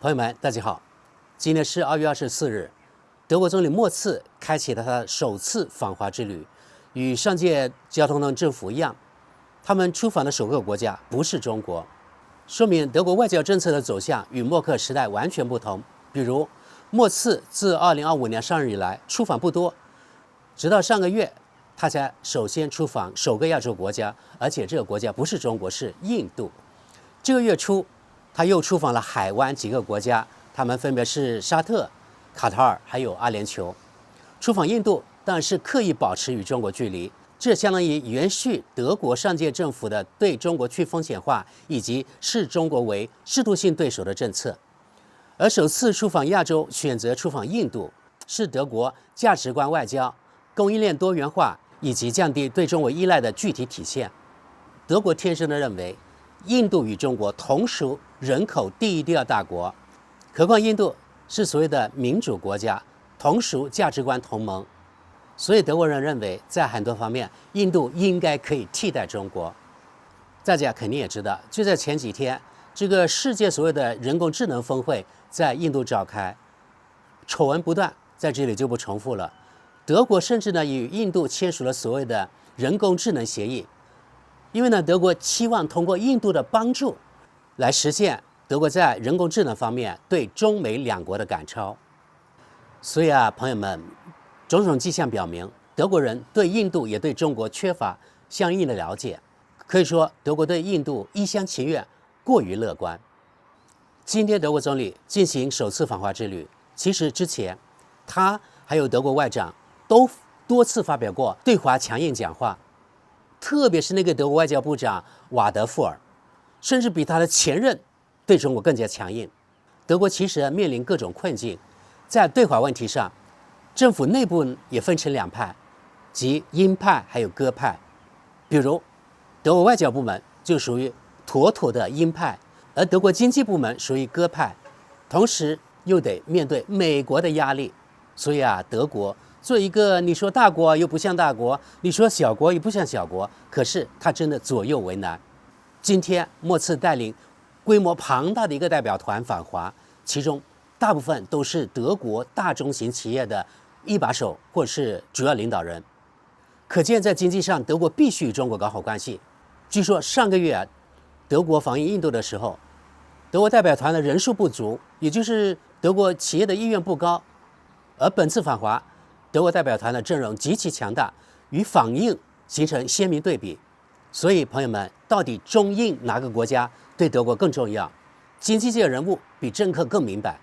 朋友们，大家好，今天是2月24日，德国总理默茨开启了他首次访华之旅。与上届交通党政府一样，他们出访的首个国家不是中国，说明德国外交政策的走向与默克时代完全不同。比如，默茨自2025年上任以来出访不多，直到上个月，他才首先出访首个亚洲国家，而且这个国家不是中国，是印度。这个月初，他又出访了海湾几个国家，他们分别是沙特、卡塔尔还有阿联酋。出访印度当然是刻意保持与中国距离，这相当于延续德国上届政府的对中国去风险化以及视中国为适度性对手的政策。而首次出访亚洲，选择出访印度，是德国价值观外交、供应链多元化以及降低对中国依赖的具体体现。德国天生地认为，印度与中国同属人口第一、第二大国，何况印度是所谓的民主国家，同属价值观同盟，所以德国人认为，在很多方面，印度应该可以替代中国。大家肯定也知道，就在前几天，这个世界所谓的人工智能峰会在印度召开，丑闻不断，在这里就不重复了。德国甚至与印度签署了所谓的人工智能协议。因为德国期望通过印度的帮助，来实现德国在人工智能方面对中美两国的赶超。所以朋友们，种种迹象表明，德国人对印度也对中国缺乏相应的了解。可以说，德国对印度一厢情愿，过于乐观。今天德国总理进行首次访华之旅，其实之前他还有德国外长都多次发表过对华强硬讲话。特别是那个德国外交部长瓦德富尔，甚至比他的前任对中国更加强硬。德国其实面临各种困境，在对华问题上，政府内部也分成两派，即鹰派还有鸽派。比如，德国外交部门就属于妥妥的鹰派，而德国经济部门属于鸽派，同时又得面对美国的压力，所以德国做一个你说大国又不像大国，你说小国又不像小国，可是他真的左右为难。今天默茨带领规模庞大的一个代表团访华，其中大部分都是德国大中型企业的一把手或是主要领导人，可见在经济上德国必须与中国搞好关系。据说上个月德国访问印度的时候，德国代表团的人数不足，也就是德国企业的意愿不高，而本次访华德国代表团的阵容极其强大，与访印形成鲜明对比。所以朋友们，到底中印哪个国家对德国更重要？经济界人物比政客更明白。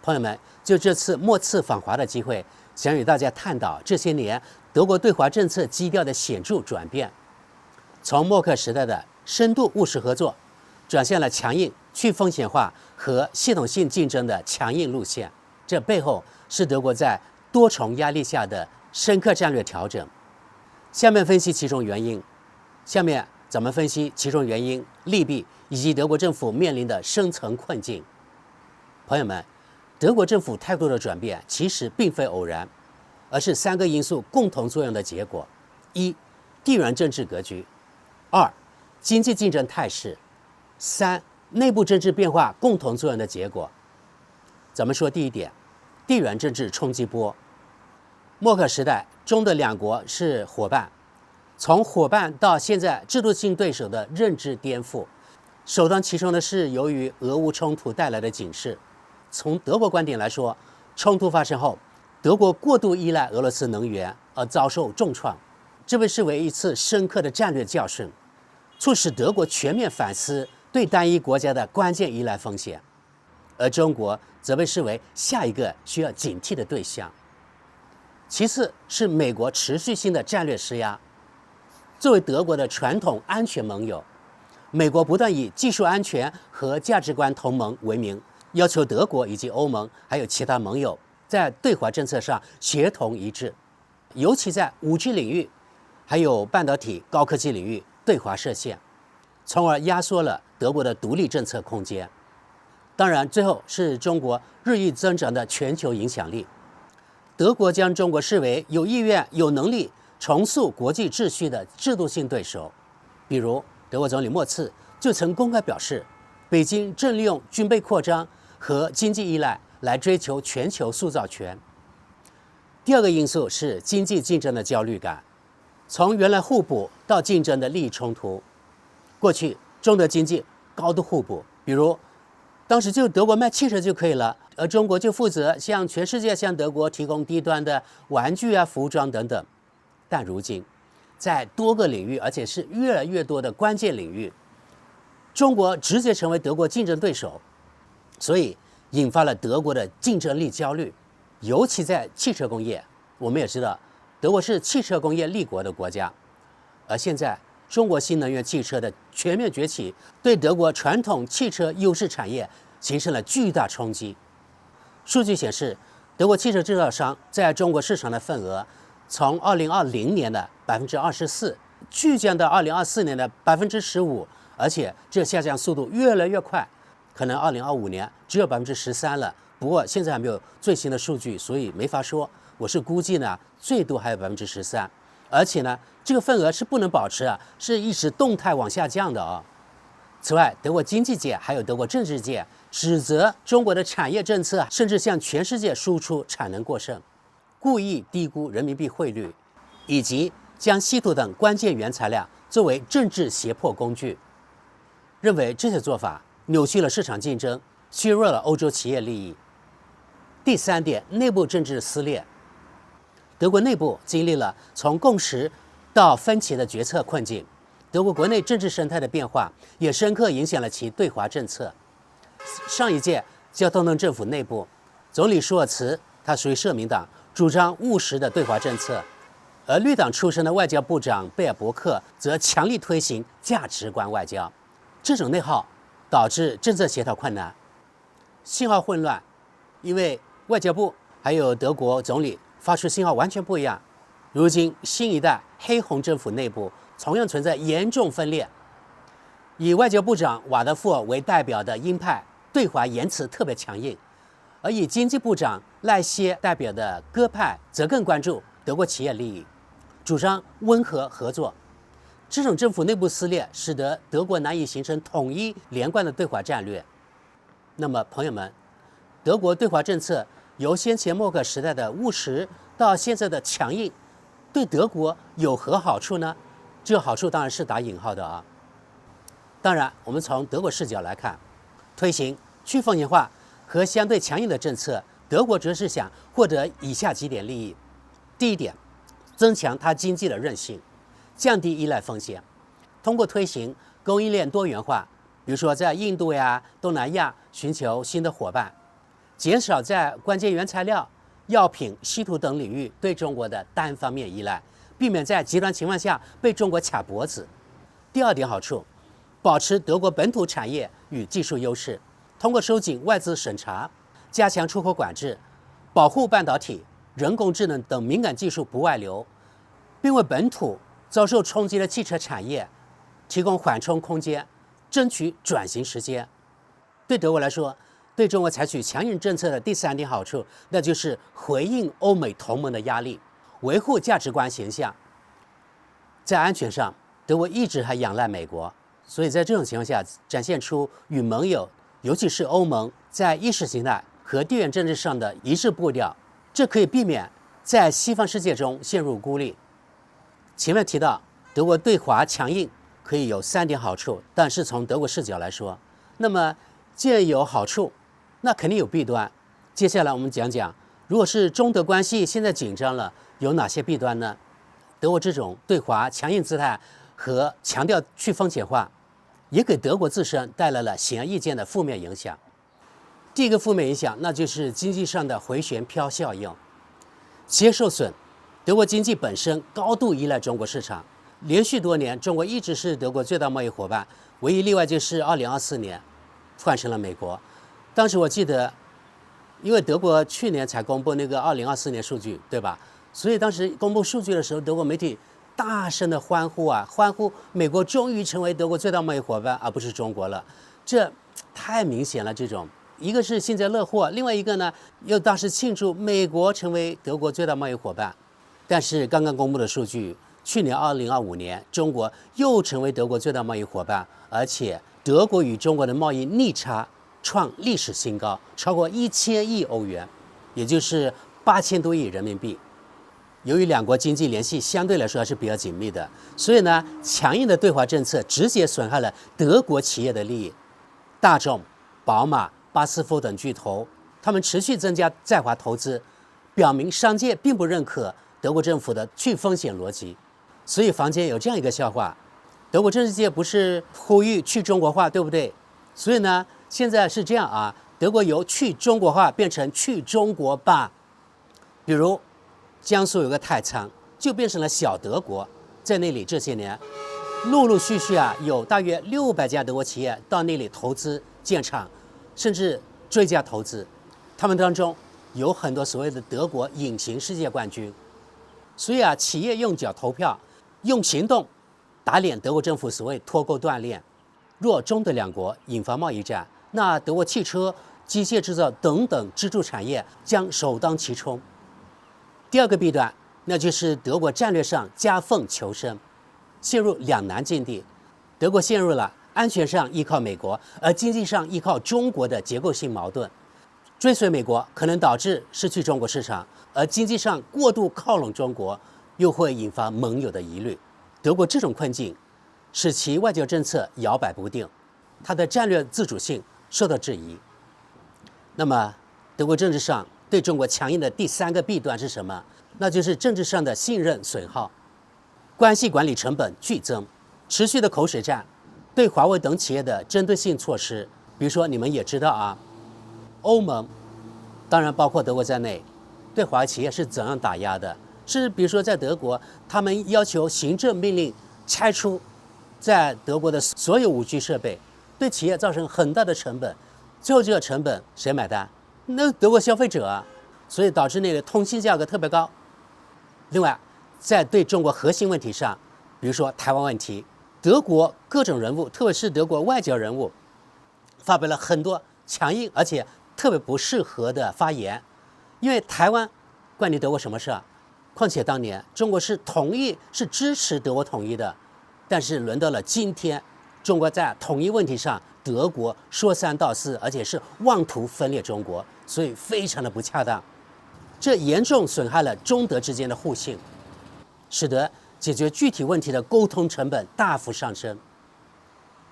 朋友们，就这次默茨访华的机会，想与大家探讨这些年德国对华政策基调的显著转变，从默克时代的深度务实合作，转向了强硬、去风险化和系统性竞争的强硬路线。这背后是德国在多重压力下的深刻战略调整。下面分析其中原因。下面咱们分析其中原因、利弊以及德国政府面临的深层困境。朋友们，德国政府态度的转变其实并非偶然，而是3个因素共同作用的结果：一、地缘政治格局；二、经济竞争态势；三、内部政治变化共同作用的结果。咱们说第一点，地缘政治冲击波。默克时代中的两国是伙伴，从伙伴到现在制度性对手的认知颠覆，首当其冲的是由于俄乌冲突带来的警示。从德国观点来说，冲突发生后，德国过度依赖俄罗斯能源而遭受重创，这被视为一次深刻的战略教训，促使德国全面反思对单一国家的关键依赖风险。而中国则被视为下一个需要警惕的对象。其次是美国持续性的战略施压。作为德国的传统安全盟友，美国不断以技术安全和价值观同盟为名，要求德国以及欧盟还有其他盟友在对华政策上协同一致，尤其在5G 领域还有半导体高科技领域对华设限，从而压缩了德国的独立政策空间。当然，最后是中国日益增长的全球影响力。德国将中国视为有意愿、有能力重塑国际秩序的制度性对手。比如，德国总理默茨就曾公开表示，北京正利用军备扩张和经济依赖来追求全球塑造权。第二个因素是经济竞争的焦虑感，从原来互补到竞争的利益冲突。过去中德经济高度互补，比如当时就德国卖汽车就可以了，而中国就负责向全世界向德国提供低端的玩具啊、服装等等。但如今，在多个领域，而且是越来越多的关键领域，中国直接成为德国竞争对手，所以引发了德国的竞争力焦虑。尤其在汽车工业，我们也知道，德国是汽车工业立国的国家，而现在中国新能源汽车的全面崛起，对德国传统汽车优势产业形成了巨大冲击。数据显示，德国汽车制造商在中国市场的份额从2020年的24%巨降到2024年的15%，而且这下降速度越来越快，可能2025年只有13%了。不过现在还没有最新的数据，所以没法说。我是估计呢，最多还有13%，而且呢，这个份额是不能保持啊，是一直动态往下降的啊。此外，德国经济界还有德国政治界指责中国的产业政策甚至向全世界输出产能过剩，故意低估人民币汇率，以及将稀土等关键原材料作为政治胁迫工具，认为这些做法扭曲了市场竞争，削弱了欧洲企业利益。第三点，内部政治撕裂。德国内部经历了从共识到分歧的决策困境，德国国内政治生态的变化也深刻影响了其对华政策。上一届交通党政府内部，总理舒尔茨他属于社民党，主张务实的对华政策，而绿党出身的外交部长贝尔伯克则强力推行价值观外交。这种内耗导致政策协调困难，信号混乱，因为外交部还有德国总理发出信号完全不一样。如今新一代黑红政府内部同样存在严重分裂，以外交部长瓦德富尔为代表的鹰派对华言辞特别强硬，而以经济部长赖歇代表的鸽派则更关注德国企业利益，主张温和合作。这种政府内部撕裂使得德国难以形成统一连贯的对华战略。那么朋友们，德国对华政策由先前默克尔时代的务实到现在的强硬，对德国有何好处呢？这个好处当然是打引号的啊。当然，我们从德国视角来看，推行去风险化和相对强硬的政策，德国则是想获得以下几点利益。第一点，增强它经济的韧性，降低依赖风险，通过推行供应链多元化，比如说在印度呀、东南亚寻求新的伙伴，减少在关键原材料、药品、稀土等领域对中国的单方面依赖，避免在极端情况下被中国卡脖子。第二点好处，保持德国本土产业与技术优势，通过收紧外资审查，加强出口管制，保护半导体、人工智能等敏感技术不外流，并为本土遭受冲击的汽车产业提供缓冲空间，争取转型时间。对德国来说，对中国采取强硬政策的第三点好处，那就是回应欧美同盟的压力，维护价值观形象。在安全上，德国一直还仰赖美国，所以在这种情况下，展现出与盟友，尤其是欧盟，在意识形态和地缘政治上的一致步调，这可以避免在西方世界中陷入孤立。前面提到，德国对华强硬可以有三点好处，但是从德国视角来说，那么既然有好处，那肯定有弊端。接下来我们讲讲，如果是中德关系现在紧张了，有哪些弊端呢？德国这种对华强硬姿态和强调去风险化，也给德国自身带来了显而易见的负面影响。第一个负面影响，那就是经济上的回旋镖效应。企业受损，德国经济本身高度依赖中国市场，连续多年，中国一直是德国最大贸易伙伴，唯一例外就是2024年换成了美国。当时我记得，因为德国去年才公布那个2024年数据，对吧？所以当时公布数据的时候，德国媒体大声的欢呼啊，欢呼美国终于成为德国最大贸易伙伴，而不是中国了。这太明显了，这种一个是幸灾乐祸，另外一个呢又当时庆祝美国成为德国最大贸易伙伴。但是刚刚公布的数据，去年2025年，中国又成为德国最大贸易伙伴，而且德国与中国的贸易逆差创历史新高，超过1000亿欧元，也就是8000多亿人民币。由于两国经济联系相对来说还是比较紧密的，所以呢，强硬的对华政策直接损害了德国企业的利益。大众、宝马、巴斯夫等巨头，他们持续增加在华投资，表明商界并不认可德国政府的去风险逻辑。所以坊间有这样一个笑话：德国政治界不是呼吁去中国化，对不对？所以呢，现在是这样啊，德国由去中国化变成去中国吧。比如江苏有个太仓，就变成了小德国。在那里这些年，陆陆续续有大约600家德国企业到那里投资建厂，甚至追加投资。他们当中有很多所谓的德国隐形世界冠军。所以企业用脚投票，用行动打脸德国政府所谓脱钩断链。若中德两国引发贸易战，那德国汽车、机械制造等等支柱产业将首当其冲。第二个弊端，那就是德国战略上夹缝求生，陷入两难境地。德国陷入了安全上依靠美国，而经济上依靠中国的结构性矛盾。追随美国可能导致失去中国市场，而经济上过度靠拢中国，又会引发盟友的疑虑。德国这种困境使其外交政策摇摆不定，它的战略自主性受到质疑。那么，德国政治上对中国强硬的第三个弊端是什么？那就是政治上的信任损耗，关系管理成本剧增，持续的口水战，对华为等企业的针对性措施，比如说你们也知道欧盟，当然包括德国在内，对华为企业是怎样打压的？是比如说在德国，他们要求行政命令拆除在德国的所有5G设备，对企业造成很大的成本，最后这个成本谁买单？那德国消费者所以导致那个通信价格特别高。另外，在对中国核心问题上，比如说台湾问题，德国各种人物，特别是德国外交人物，发表了很多强硬而且特别不适合的发言。因为台湾关你德国什么事啊？况且当年中国是支持德国统一的，但是轮到了今天，中国在统一问题上，德国说三道四，而且是妄图分裂中国，所以非常的不恰当。这严重损害了中德之间的互信，使得解决具体问题的沟通成本大幅上升。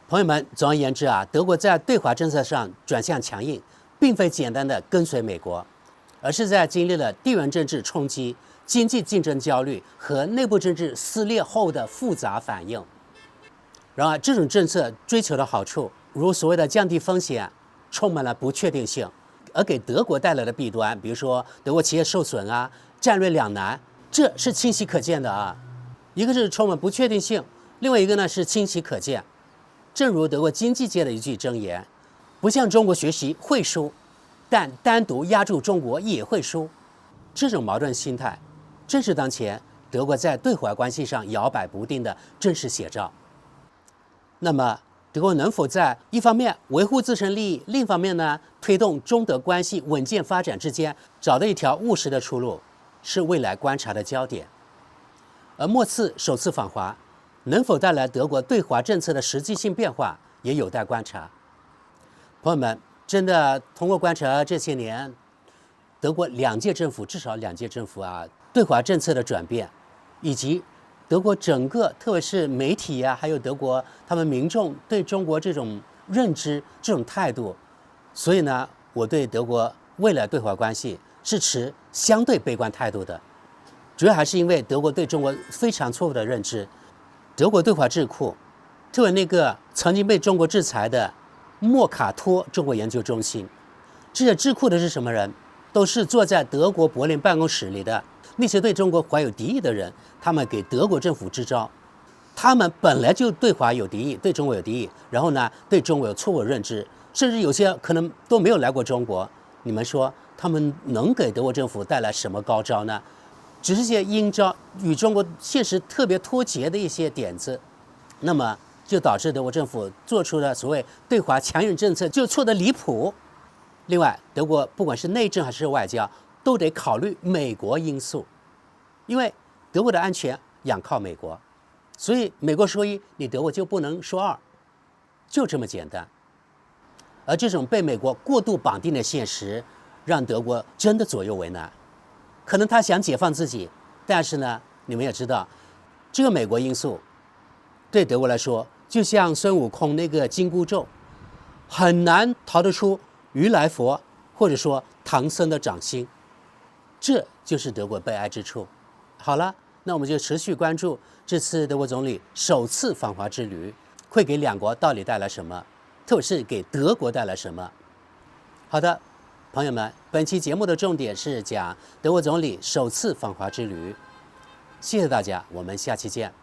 朋友们，总而言之德国在对华政策上转向强硬，并非简单的跟随美国，而是在经历了地缘政治冲击、经济竞争焦虑和内部政治撕裂后的复杂反应。然而，这种政策追求的好处，如所谓的降低风险，充满了不确定性。而给德国带来的弊端，比如说德国企业受损战略两难，这是清晰可见的一个是充满不确定性，另外一个呢是清晰可见。正如德国经济界的一句箴言：不向中国学习会输，但单独压住中国也会输。这种矛盾心态，正是当前德国在对华关系上摇摆不定的真实写照。那么，德国能否在一方面维护自身利益，另一方面呢推动中德关系稳健发展之间找到一条务实的出路，是未来观察的焦点。而莫次首次访华，能否带来德国对华政策的实际性变化，也有待观察。朋友们，真的通过观察这些年德国至少两届政府对华政策的转变，以及德国整个特别是媒体还有德国他们民众对中国这种认知、这种态度，所以呢，我对德国未来对华关系是持相对悲观态度的。主要还是因为德国对中国非常错误的认知。德国对华智库，特别那个曾经被中国制裁的莫卡托中国研究中心，这些智库的是什么人？都是坐在德国柏林办公室里的那些对中国怀有敌意的人，他们给德国政府支招。他们本来就对华有敌意，对中国有敌意，然后呢，对中国有错误认知，甚至有些可能都没有来过中国。你们说他们能给德国政府带来什么高招呢？只是些阴招，与中国现实特别脱节的一些点子，那么就导致德国政府做出的所谓对华强硬政策就错得离谱。另外，德国不管是内政还是外交，都得考虑美国因素，因为德国的安全仰靠美国，所以美国说一，你德国就不能说二，就这么简单。而这种被美国过度绑定的现实，让德国真的左右为难。可能他想解放自己，但是呢，你们也知道，这个美国因素对德国来说，就像孙悟空那个紧箍咒，很难逃得出如来佛或者说唐僧的掌心。这就是德国悲哀之处。好了，那我们就持续关注这次德国总理首次访华之旅会给两国到底带来什么，特别是给德国带来什么。好的，朋友们，本期节目的重点是讲德国总理首次访华之旅。谢谢大家，我们下期见。